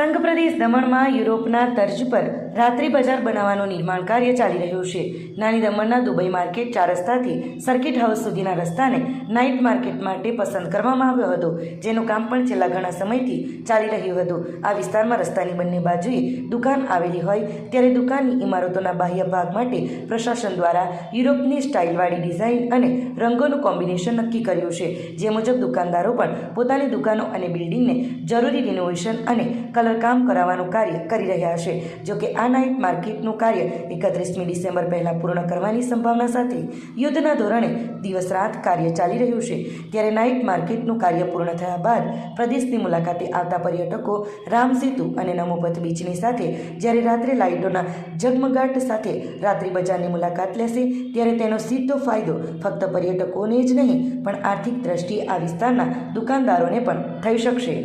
સંઘ પ્રદેશ દમણમાં યુરોપના તર્જ પર રાત્રિ બજાર બનાવવાનું નિર્માણ કાર્ય ચાલી રહ્યું છે. નાની દમણના દુબઈ માર્કેટ 4 રસ્તાથી સર્કિટ હાઉસ સુધીના રસ્તાને નાઇટ માર્કેટ માટે પસંદ કરવામાં આવ્યો હતો, જેનું કામ પણ છેલ્લા ઘણા સમયથી ચાલી રહ્યું હતું. આ વિસ્તારમાં રસ્તાની બંને બાજુએ દુકાન આવેલી હોય ત્યારે દુકાનની ઇમારતોના બાહ્ય ભાગ માટે પ્રશાસન દ્વારા યુરોપની સ્ટાઇલવાળી ડિઝાઇન અને રંગોનું કોમ્બિનેશન નક્કી કર્યું છે. જે મુજબ દુકાનદારો પણ પોતાની દુકાનો અને બિલ્ડિંગને જરૂરી રિનોવેશન અને કલરકામ કરાવવાનું કાર્ય કરી રહ્યા છે. જોકે આ નાઇટ માર્કેટનું કાર્ય 31મી ડિસેમ્બર પહેલાં પૂર્ણ કરવાની સંભાવના સાથે યુદ્ધના ધોરણે દિવસ રાત કાર્ય ચાલી રહ્યું છે. ત્યારે નાઇટ માર્કેટનું કાર્ય પૂર્ણ થયા બાદ પ્રદેશની મુલાકાતે આવતા પર્યટકો રામસેતુ અને નમોપથ બીચની સાથે જ્યારે રાત્રે લાઇટોના ઝગમગાટ સાથે રાત્રિ બજારની મુલાકાત લેશે ત્યારે તેનો સીધો ફાયદો ફક્ત પર્યટકોને જ નહીં પણ આર્થિક દ્રષ્ટિએ આ વિસ્તારના દુકાનદારોને પણ થઈ શકશે.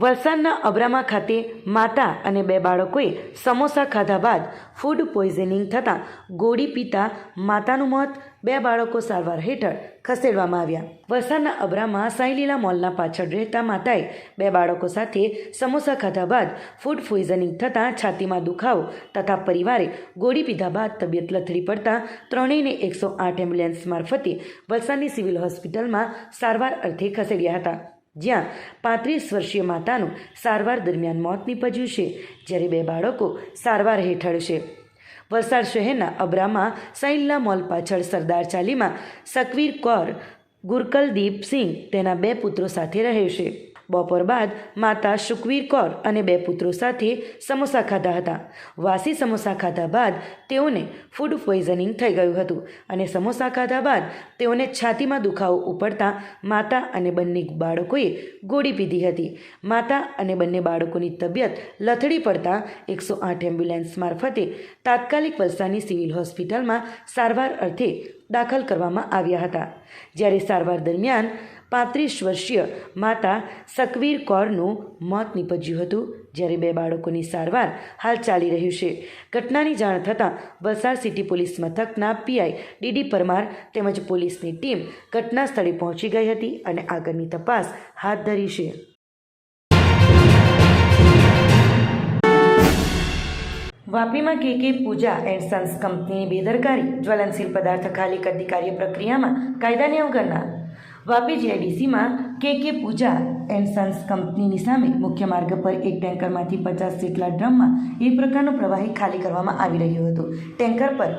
વલસાડના અબ્રામા ખાતે માતા અને 2 બાળકોએ સમોસા ખાધા બાદ ફૂડ પોઈઝનિંગ થતાં ગોળી પીતા માતાનું મોત, 2 બાળકો સારવાર હેઠળ ખસેડવામાં આવ્યા. વલસાડના અબ્રામા સાંઈલીલા મોલના પાછળ રહેતા માતાએ 2 બાળકો સાથે સમોસા ખાધા બાદ ફૂડ પોઈઝનિંગ થતાં છાતીમાં દુખાવો તથા પરિવારે ગોળી પીધા બાદ તબિયત લથડી પડતા ત્રણેયને 108 એમ્બ્યુલન્સ મારફતે વલસાડની સિવિલ હોસ્પિટલમાં સારવાર અર્થે ખસેડ્યા હતા, જ્યાં 35 વર્ષીય માતાનું સારવાર દરમિયાન મોત નીપજ્યું છે, જ્યારે 2 બાળકો સારવાર હેઠળ છે. વલસાડ શહેરના અબ્રામા સાંઈલીલા મોલ પાછળ સરદાર ચાલીમાં સકવીર કૌર ગુરકલદીપસિંહ તેના 2 પુત્રો સાથે રહે છે. બપોર બાદ માતા સુખવીર કૌર અને 2 પુત્રો સાથે સમોસા ખાધા હતા. વાસી સમોસા ખાધા બાદ તેઓને ફૂડ પોઈઝનિંગ થઈ ગયું હતું અને સમોસા ખાધા બાદ તેઓને છાતીમાં દુખાવો ઉપડતા માતા અને બંને બાળકોએ ગોળી પીધી હતી. માતા અને બંને બાળકોની તબિયત લથડી પડતા 108 એમ્બ્યુલન્સ મારફતે તાત્કાલિક વલસાડની સિવિલ હોસ્પિટલમાં સારવાર અર્થે દાખલ કરવામાં આવ્યા હતા, જ્યારે સારવાર દરમિયાન 35 વર્ષીય માતા સકવીર કૌરનું મોત નીપજ્યું હતું, જ્યારે 2 બાળકોની સારવાર હાલ ચાલી રહ્યું છે. ઘટનાની જાણ થતાં વલસાડ સિટી પોલીસ મથકના પીઆઈ ડીડી પરમાર તેમજ પોલીસની ટીમ ઘટના સ્થળે પહોંચી ગઈ હતી અને આગળની તપાસ હાથ ધરી છે. વાપીમાં કે પૂજા એન્ડ સન્સ કંપનીની બેદરકારી, જ્વલનશીલ પદાર્થ ખાલી કરતી કાર્ય પ્રક્રિયામાં કાયદાની અવગણના. વાપી જીઆઈડીસીમાં કે પૂજા એન્ડ સન્સ કંપનીની સામે મુખ્ય માર્ગ પર એક ટેન્કરમાંથી 50 જેટલા ડ્રમમાં એક પ્રકારનું પ્રવાહી ખાલી કરવામાં આવી રહ્યું હતું. ટેન્કર પર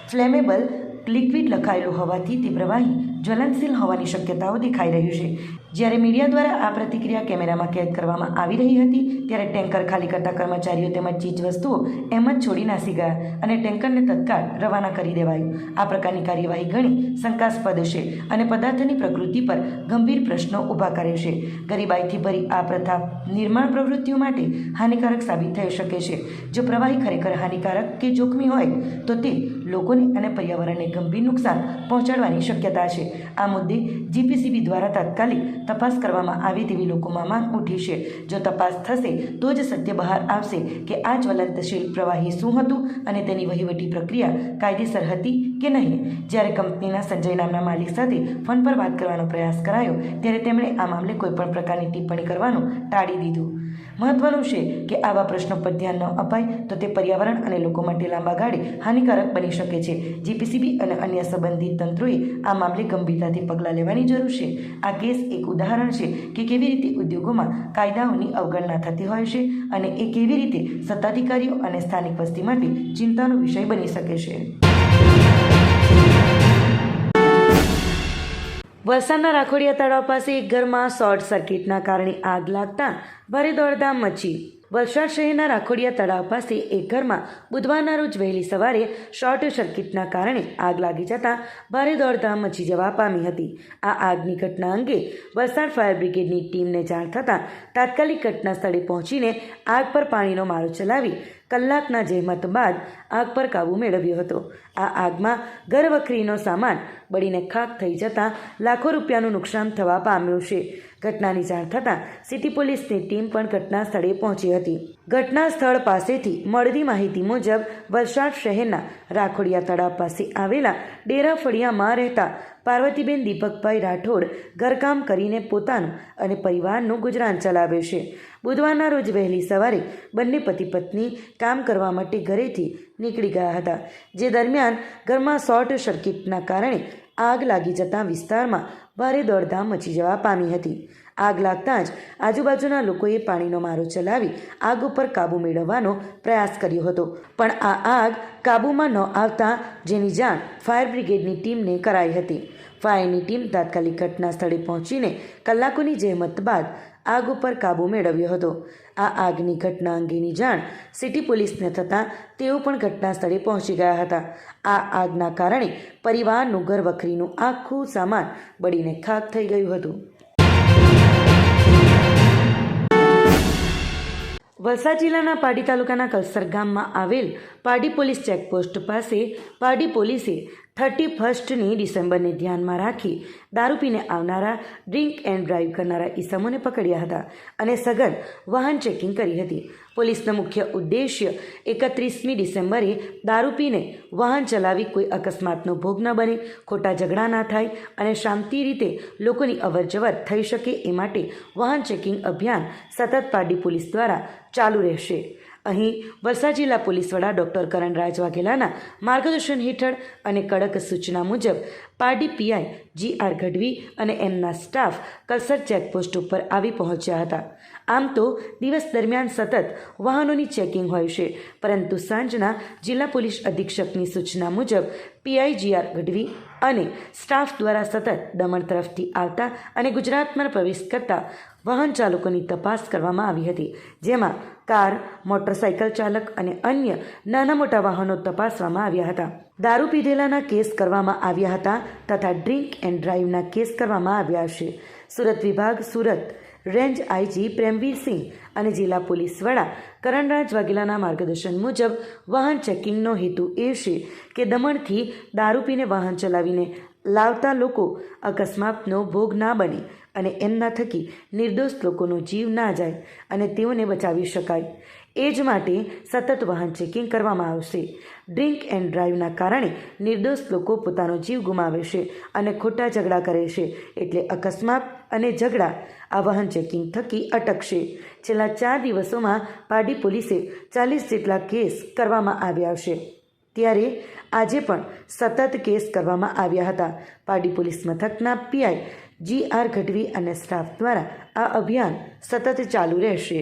ફ્લેમેબલ લિક્વિડ લખાયેલું હોવાથી તે પ્રવાહી જ્વલનશીલ હોવાની શક્યતાઓ દેખાઈ રહ્યું છે. જ્યારે મીડિયા દ્વારા આ પ્રતિક્રિયા કેમેરામાં કેદ કરવામાં આવી રહી હતી ત્યારે ટેન્કર ખાલી કરતા કર્મચારીઓ તેમજ ચીજવસ્તુઓ એમ જ છોડી નાસી ગયા અને ટેન્કરને તત્કાળ રવાના કરી દેવાયું. આ પ્રકારની કાર્યવાહી ઘણી શંકાસ્પદ છે અને પદાર્થની પ્રકૃતિ પર ગંભીર પ્રશ્નો ઊભા કરે છે. ગરીબાઈથી ભરી આ પ્રથા નિર્માણ પ્રવૃત્તિઓ માટે હાનિકારક સાબિત થઈ શકે છે. જો પ્રવાહી ખરેખર હાનિકારક કે જોખમી હોય તો તે લોકોને અને પર્યાવરણને ગંભીર નુકસાન પહોંચાડવાની શક્યતા છે. આ મુદ્દે જીપીસીબી દ્વારા તાત્કાલિક તપાસ કરવામાં આવે તેવી લોકોમાં માંગ ઉઠી છે. જો તપાસ થશે તો જ સત્ય બહાર આવશે કે આ જ્વલનશીલ પ્રવાહી શું હતું અને તેની વહીવટી પ્રક્રિયા કાયદેસર હતી કે નહીં. જ્યારે કંપનીના સંજય નામના માલિક સાથે ફોન પર વાત કરવાનો પ્રયાસ કરાયો ત્યારે તેમણે આ મામલે કોઈપણ પ્રકારની ટિપ્પણી કરવાનું ટાળી દીધું. મહત્વનું છે કે આવા પ્રશ્નો પર ધ્યાન ન અપાય તો તે પર્યાવરણ અને લોકો માટે લાંબા ગાળે હાનિકારક બની શકે છે. જીપીસીબી અને અન્ય સંબંધિત તંત્રોએ આ મામલે ગંભીરતાથી પગલાં લેવાની જરૂર છે. આ કેસ એક ઉદાહરણ છે કે કેવી રીતે ઉદ્યોગોમાં કાયદાઓની અવગણના થતી હોય છે અને એ કેવી રીતે સત્તાધિકારીઓ અને સ્થાનિક વસ્તી માટે ચિંતાનો વિષય બની શકે છે. વલસાડના રાખોડિયા તળાવ પાસે એક ઘરમાં શોર્ટ સર્કિટના કારણે આગ લાગતા ભારે દોડધામ મચી. વલસાડ શહેરના રાખોડિયા તળાવ પાસે એક ઘરમાં બુધવારના રોજ વહેલી સવારે શોર્ટ સર્કિટના કારણે આગ લાગી જતાં ભારે દોડધામ મચી જવા પામી હતી. આ આગની ઘટના અંગે વલસાડ ફાયર બ્રિગેડની ટીમને જાણ થતાં તાત્કાલિક ઘટના સ્થળે પહોંચીને આગ પર પાણીનો મારો ચલાવી કલાકના જહેમત બાદ આગ પર કાબૂ મેળવ્યો હતો. આ આગમાં ઘરવખરીનો સામાન બળીને ખાખ થઈ જતાં લાખો રૂપિયાનું નુકસાન થવા પામ્યું છે. ઘટનાની જાણ થતાં સિટી પોલીસની ટીમ પણ ઘટના સ્થળે પહોંચી હતી. ઘટના સ્થળ પાસેથી મળતી માહિતી મુજબ વલસાડ શહેરના રાખોડિયા તળાવ પાસે આવેલા ડેરા ફળિયામાં રહેતા પાર્વતીબેન દીપકભાઈ રાઠોડ ઘરકામ કરીને પોતાનું અને પરિવારનું ગુજરાન ચલાવે છે. બુધવારના રોજ વહેલી સવારે બંને પતિ પત્ની કામ કરવા માટે ઘરેથી નીકળી ગયા હતા. જે દરમિયાન ઘરમાં શોર્ટ સર્કિટના કારણે આગ લાગી જતાં વિસ્તારમાં ભારે દોડધામ મચી જવા પામી હતી. આગ લાગતાં જ આજુબાજુના લોકોએ પાણીનો મારો ચલાવી આગ ઉપર કાબૂ મેળવવાનો પ્રયાસ કર્યો હતો, પણ આ આગ કાબૂમાં ન આવતા જેની જાણ ફાયર બ્રિગેડની ટીમને કરાઈ હતી. ફાયરની ટીમ તાત્કાલિક ઘટના સ્થળે પહોંચીને કલાકોની જહેમત બાદ આગ ઉપર કાબૂ મેળવ્યો હતો. આ આગની ઘટના અંગેની જાણ સિટી પોલીસને થતાં તેઓ પણ ઘટના સ્થળે પહોંચી ગયા હતા. આ આગના કારણે પરિવારનું ઘરવખરીનું આખું સામાન બળીને ખાખ થઈ ગયું હતું. વલસાડ જિલ્લાના પાડી તાલુકાના કલસર ગામમાં આવેલ પાડી પોલીસ ચેકપોસ્ટ પાસે પાડી પોલીસે 31 ડિસેમ્બરને ધ્યાનમાં રાખી દારૂ પીને આવનારા ડ્રિંક એન્ડ ડ્રાઈવ કરનારા ઈસમોને પકડ્યા હતા અને સઘન વાહન ચેકિંગ કરી હતી. પોલીસનો મુખ્ય ઉદ્દેશ્ય 31 ડિસેમ્બરે દારૂ પીને વાહન ચલાવી કોઈ અકસ્માતનો ભોગ ન બને, ખોટા ઝઘડા ના થાય અને શાંતિ રીતે લોકોની અવરજવર થઈ શકે એ માટે વાહન ચેકિંગ અભિયાન સતત પાડી પોલીસ દ્વારા ચાલુ રહેશે. અહીં વલસાડ જિલ્લા પોલીસ વડા ડૉક્ટર કરણરાજ વાઘેલાના માર્ગદર્શન હેઠળ અને કડક સૂચના મુજબ પારડી પીઆઈ GR ગઢવી અને એમના સ્ટાફ કલસર ચેકપોસ્ટ ઉપર આવી પહોંચ્યા હતા. આમ તો દિવસ દરમિયાન સતત વાહનોની ચેકિંગ હોય છે, પરંતુ સાંજના જિલ્લા પોલીસ અધિક્ષકની સૂચના મુજબ પીઆઈ GR ગઢવી અને સ્ટાફ દ્વારા સતત દમણ તરફથી આવતા અને ગુજરાતમાં પ્રવેશ કરતા વાહન ચાલકોની તપાસ કરવામાં આવી હતી, જેમાં કાર, મોટરસાઇકલ ચાલક અને અન્ય નાના મોટા વાહનો તપાસવામાં આવ્યા હતા. દારૂ પીધેલાના કેસ કરવામાં આવ્યા હતા તથા ડ્રિંક એન્ડ ડ્રાઈવના કેસ કરવામાં આવ્યા છે. સુરત વિભાગ સુરત રેન્જ IG પ્રેમવીરસિંહ અને જિલ્લા પોલીસ વડા કરણરાજ વાઘેલાના માર્ગદર્શન મુજબ વાહન ચેકિંગનો હેતુ એ છે કે દમણથી દારૂ પીને વાહન ચલાવીને લાવતા લોકો અકસ્માતનો ભોગ ના બને અને એમના થકી નિર્દોષ લોકોનો જીવ ના જાય અને તેઓને બચાવી શકાય. એ જ માટે સતત વાહન ચેકિંગ કરવામાં આવશે. ડ્રિંક એન્ડ ડ્રાઈવના કારણે નિર્દોષ લોકો પોતાનો જીવ ગુમાવે છે અને ખોટા ઝઘડા કરે છે, એટલે અકસ્માત અને ઝઘડા આ વાહન ચેકિંગ થકી અટકશે. છેલ્લા 4 દિવસોમાં પારડી પોલીસે 40 જેટલા કેસ કરવામાં આવ્યા છે, ત્યારે આજે પણ સતત કેસ કરવામાં આવ્યા હતા. પારડી પોલીસ મથકના પીઆઈ GR ગઢવી અને સ્ટાફ દ્વારા આ અભિયાન સતત ચાલુ રહેશે.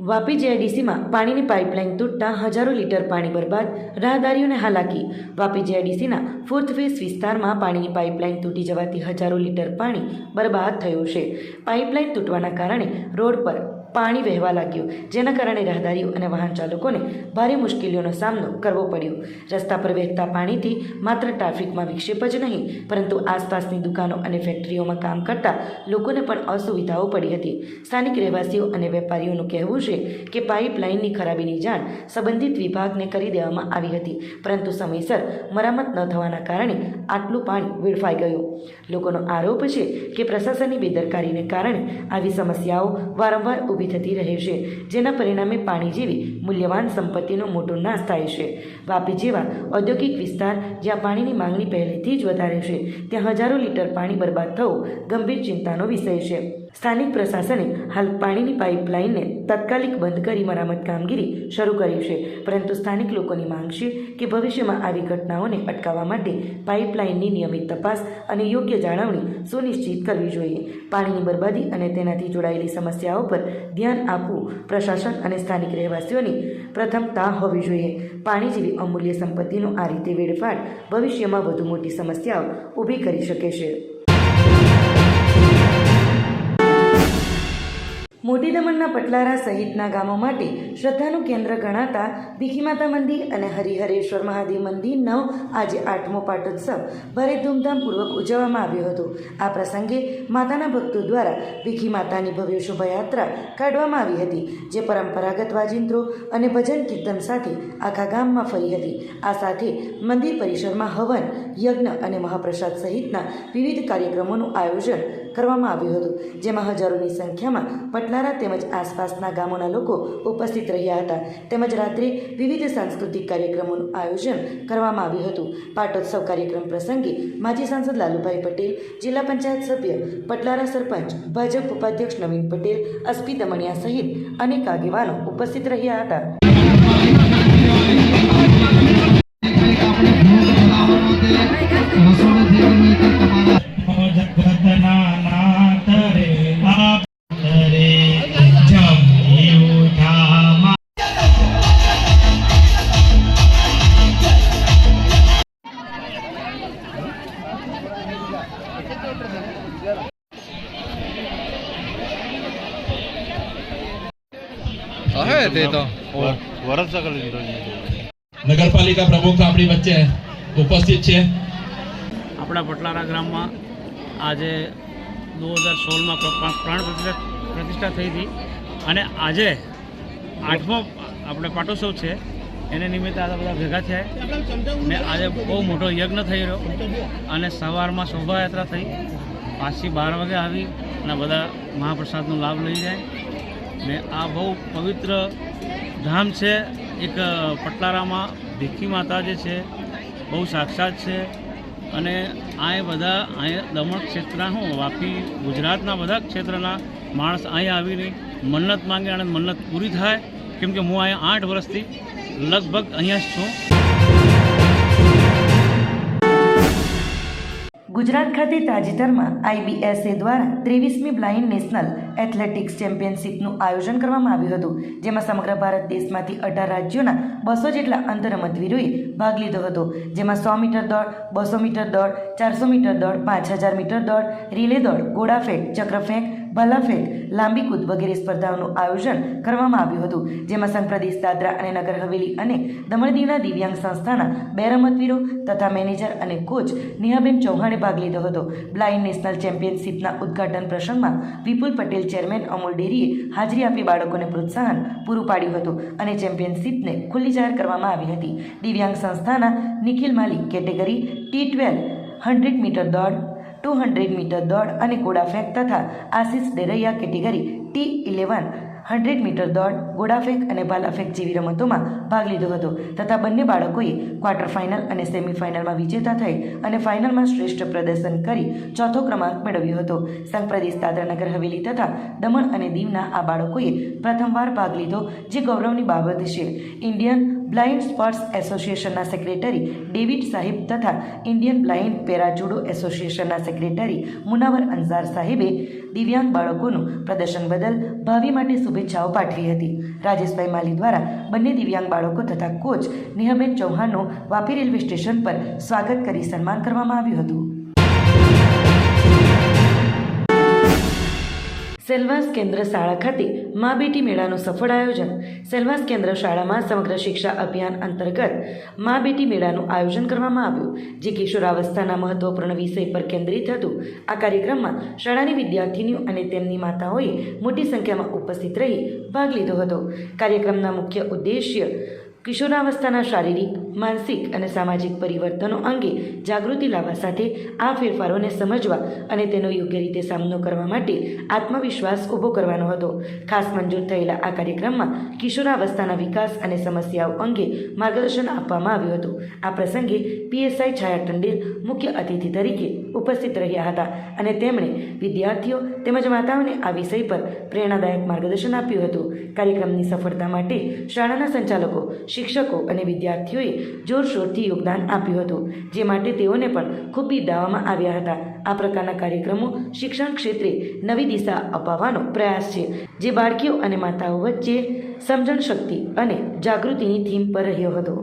વાપી GIDCમાં પાણીની પાઇપલાઇન તૂટતા હજારો લીટર પાણી બરબાદ, રાહદારીઓને હાલાકી. વાપી GIDCના 4th ફેઝ વિસ્તારમાં પાણીની પાઇપલાઇન તૂટી જવાથી હજારો લીટર પાણી બરબાદ થયું છે. પાઇપલાઇન તૂટવાના કારણે રોડ પર પાણી વહેવા લાગ્યું, જેના કારણે રાહદારીઓ અને વાહન ચાલકોને ભારે મુશ્કેલીઓનો સામનો કરવો પડ્યો. રસ્તા પર વહેતા પાણીથી માત્ર ટ્રાફિકમાં વિક્ષેપ જ નહીં, પરંતુ આસપાસની દુકાનો અને ફેક્ટરીઓમાં કામ કરતા લોકોને પણ અસુવિધાઓ પડી હતી. સ્થાનિક રહેવાસીઓ અને વેપારીઓનું કહેવું છે કે પાઇપલાઇનની ખરાબીની જાણ સંબંધિત વિભાગને કરી દેવામાં આવી હતી, પરંતુ સમયસર મરામત ન થવાના કારણે આટલું પાણી વેડફાઈ ગયું. લોકોનો આરોપ છે કે પ્રશાસનની બેદરકારીને કારણે આવી સમસ્યાઓ વારંવાર ઊભી થતી રહે છે, જેના પરિણામે પાણી જેવી મૂલ્યવાન સંપત્તિનો મોટો નાશ થાય છે. વાપી જેવા ઔદ્યોગિક વિસ્તાર જ્યાં પાણીની માંગણી પહેલેથી જ વધારે છે, ત્યાં હજારો લીટર પાણી બરબાદ થવું ગંભીર ચિંતાનો વિષય છે. સ્થાનિક પ્રશાસને હાલ પાણીની પાઇપલાઇનને તાત્કાલિક બંધ કરી મરામત કામગીરી શરૂ કરી છે, પરંતુ સ્થાનિક લોકોની માંગ છે કે ભવિષ્યમાં આવી ઘટનાઓને અટકાવવા માટે પાઇપલાઇનની નિયમિત તપાસ અને યોગ્ય જાળવણી સુનિશ્ચિત કરવી જોઈએ. પાણીની બરબાદી અને તેનાથી જોડાયેલી સમસ્યાઓ પર ધ્યાન આપવું પ્રશાસન અને સ્થાનિક રહેવાસીઓની પ્રથમતા હોવી જોઈએ. પાણી જેવી અમૂલ્ય સંપત્તિનો આ રીતે વેડફાટ ભવિષ્યમાં વધુ મોટી સમસ્યાઓ ઊભી કરી શકે છે. મોટી દમણના પટલારા સહિતના ગામો માટે શ્રદ્ધાનું કેન્દ્ર ગણાતા ભીખીમાતા મંદિર અને હરિહરેશ્વર મહાદેવ મંદિરનો આજે 8મો પાટોત્સવ ભારે ધૂમધામપૂર્વક ઉજવવામાં આવ્યો હતો. આ પ્રસંગે માતાના ભક્તો દ્વારા ભીખી માતાની ભવ્ય શોભાયાત્રા કાઢવામાં આવી હતી, જે પરંપરાગત વાજિંત્રો અને ભજન કીર્તન સાથે આખા ગામમાં ફરી હતી. આ સાથે મંદિર પરિસરમાં હવન, યજ્ઞ અને મહાપ્રસાદ સહિતના વિવિધ કાર્યક્રમોનું આયોજન કરવામાં આવ્યું હતું, જેમાં હજારોની સંખ્યામાં પટલારા તેમજ આસપાસના ગામોના લોકો ઉપસ્થિત રહ્યા હતા. તેમજ રાત્રે વિવિધ સાંસ્કૃતિક કાર્યક્રમોનું આયોજન કરવામાં આવ્યું હતું. પાટોત્સવ કાર્યક્રમ પ્રસંગે માજી સાંસદ લાલુભાઈ પટેલ, જિલ્લા પંચાયત સભ્ય, પટલારા સરપંચ, ભાજપ ઉપાધ્યક્ષ નવીન પટેલ, અસ્પી દમણિયા સહિત અનેક આગેવાનો ઉપસ્થિત રહ્યા હતા. નગરપાલિકા પ્રમુખ આપણી વચ્ચે ઉપસ્થિત છે. આપણા પટલારા ગ્રામમાં આજે 2016માં પ્રાણ પ્રતિષ્ઠા થઈ હતી અને આજે 8મો આપણે પાટોત્સવ છે. એને નિમિત્તે આ બધા ભેગા થયા ને આજે બહુ મોટો યજ્ઞ થઈ રહ્યો અને સવારમાં શોભાયાત્રા થઈ, પાછી 12 વાગે આવી અને બધા મહાપ્રસાદનો લાભ લઈ જાય ને આ બહુ પવિત્ર ધામ છે. એક પટલારામાં ભીખી માતા જે છે બહુ સાક્ષાત છે અને આ બધા અહીંયા દમણ ક્ષેત્રના વાપી ગુજરાતના બધા ક્ષેત્રના માણસ અહીંયા આવીને મન્નત માંગે અને મન્નત પૂરી થાય, કેમ કે હું અહીંયા 8 વર્ષથી લગભગ અહીંયા જ છું. ગુજરાત ખાતે તાજેતરમાં IBSA દ્વારા 23મી બ્લાઇન્ડ નેશનલ એથ્લેટિક્સ ચેમ્પિયનશિપનું આયોજન કરવામાં આવ્યું હતું, જેમાં સમગ્ર ભારત દેશમાંથી 18 રાજ્યોના 200 જેટલા અંતરમતવીરોએ ભાગ લીધો હતો. જેમાં 100 મીટર દોડ, 200 મીટર દોડ, 400 મીટર દોડ, 5000 મીટર દોડ, રિલે દોડ, ગોળાફેંક, ચક્રફેંક, ભાલાફેંક, લાંબી કૂદ વગેરે સ્પર્ધાઓનું આયોજન કરવામાં આવ્યું હતું. જેમાં સંઘ પ્રદેશ દાદરા અને નગર હવેલી અને દમણ દીવના દિવ્યાંગ સંસ્થાના 2 રમતવીરો તથા મેનેજર અને કોચ નેહાબેન ચૌહાણે ભાગ લીધો હતો. બ્લાઇન્ડ નેશનલ ચેમ્પિયનશિપના ઉદ્ઘાટન પ્રસંગમાં વિપુલ પટેલ, ચેરમેન, અમૂલ ડેરીએ હાજરી આપી બાળકોને પ્રોત્સાહન પૂરું પાડ્યું હતું અને ચેમ્પિયનશિપને ખુલ્લી જાહેર કરવામાં આવી હતી. દિવ્યાંગ સંસ્થાના નિખિલ માલી કેટેગરી T12 100 મીટર દોડ, 200 મીટર દોડ અને ગોળાફેંક તથા આશિષ ડેરૈયા કેટેગરી T11 100 મીટર દોડ, ગોળાફેંક અને ભાલાફેંક જેવી રમતોમાં ભાગ લીધો હતો તથા બંને બાળકોએ ક્વાર્ટર ફાઇનલ અને સેમીફાઇનલમાં વિજેતા થઈ અને ફાઇનલમાં શ્રેષ્ઠ પ્રદર્શન કરી 4થો ક્રમાંક મેળવ્યો હતો. સંઘ પ્રદેશ દાદરા નગર હવેલી તથા દમણ અને દીવના આ બાળકોએ પ્રથમવાર ભાગ લીધો, જે ગૌરવની બાબત છે. ઇન્ડિયન બ્લાઇન્ડ સ્પોર્ટ્સ એસોસિએશનના સેક્રેટરી ડેવિડ સાહિબ તથા ઇન્ડિયન બ્લાઇન્ડ પેરા જુડો એસોસિએશનના સેક્રેટરી મુનાવર અંસાર સાહેબે દિવ્યાંગ બાળકોનું પ્રદર્શન બદલ ભાવિ માટે શુભેચ્છાઓ પાઠવી હતી. રાજેશભાઈ માલી દ્વારા બંને દિવ્યાંગ બાળકો તથા કોચ નેહાબેન ચૌહાણનું વાપી રેલવે સ્ટેશન પર સ્વાગત કરી સન્માન કરવામાં આવ્યું હતું. સેલવાસ કેન્દ્ર શાળા ખાતે મા બેટી મેળાનું સફળ આયોજન. સેલવાસ કેન્દ્ર શાળામાં સમગ્ર શિક્ષા અભિયાન અંતર્ગત મા બેટી મેળાનું આયોજન કરવામાં આવ્યું, જે કિશોરાવસ્થાના મહત્વપૂર્ણ વિષય પર કેન્દ્રિત હતું. આ કાર્યક્રમમાં શાળાની વિદ્યાર્થીનીઓ અને તેમની માતાઓએ મોટી સંખ્યામાં ઉપસ્થિત રહી ભાગ લીધો હતો. કાર્યક્રમના મુખ્ય ઉદ્દેશ્ય કિશોરાવસ્થાના શારીરિક, માનસિક અને સામાજિક પરિવર્તનો અંગે જાગૃતિ લાવવા સાથે આ ફેરફારોને સમજવા અને તેનો યોગ્ય રીતે સામનો કરવા માટે આત્મવિશ્વાસ ઊભો કરવાનો હતો. ખાસ મંજૂર થયેલા આ કાર્યક્રમમાં કિશોરાવસ્થાના વિકાસ અને સમસ્યાઓ અંગે માર્ગદર્શન આપવામાં આવ્યું હતું. આ પ્રસંગે પીએસઆઈ છાયા ટંડેલ મુખ્ય અતિથિ તરીકે ઉપસ્થિત રહ્યા હતા અને તેમણે વિદ્યાર્થીઓ તેમજ માતાઓને આ વિષય પર પ્રેરણાદાયક માર્ગદર્શન આપ્યું હતું. કાર્યક્રમની સફળતા માટે શાળાના સંચાલકો, શિક્ષકો અને વિદ્યાર્થીઓએ જોરશોરથી યોગદાન આપ્યું હતું, જે માટે તેઓને પણ ખૂબ બિરદાવવામાં આવ્યા હતા. આ પ્રકારના કાર્યક્રમો શિક્ષણ ક્ષેત્રે નવી દિશા અપાવવાનો પ્રયાસ છે, જે બાળકીઓ અને માતાઓ વચ્ચે સમજણ શક્તિ અને જાગૃતિની થીમ પર રહ્યો હતો.